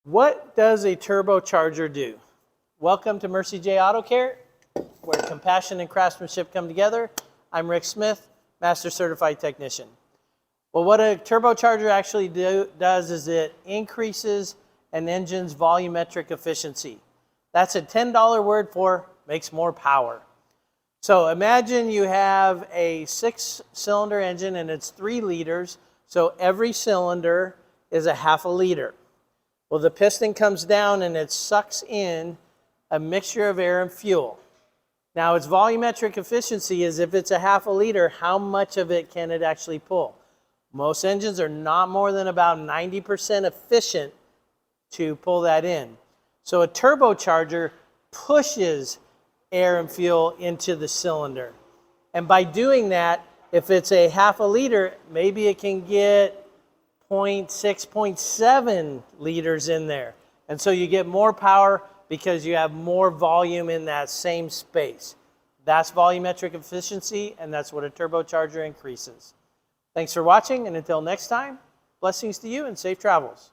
What does a turbocharger do? Welcome to Mercie J Auto Care, where compassion and craftsmanship come together. I'm Rick Smith, Master Certified Technician. Well, what a turbocharger actually does is it increases an engine's volumetric efficiency. That's a $10 word for makes more power. So imagine you have a 6-cylinder engine and it's 3 liters, so every cylinder is a half a liter. Well, the piston comes down and it sucks in a mixture of air and fuel. Now, its volumetric efficiency is if it's a half a liter, how much of it can it actually pull? Most engines are not more than about 90% efficient to pull that in. So a turbocharger pushes air and fuel into the cylinder. And by doing that, if it's a half a liter, maybe it can get 0.6, 0.7 liters in there. And so you get more power because you have more volume in that same space. That's volumetric efficiency, and that's what a turbocharger increases. Thanks for watching, and until next time, blessings to you and safe travels.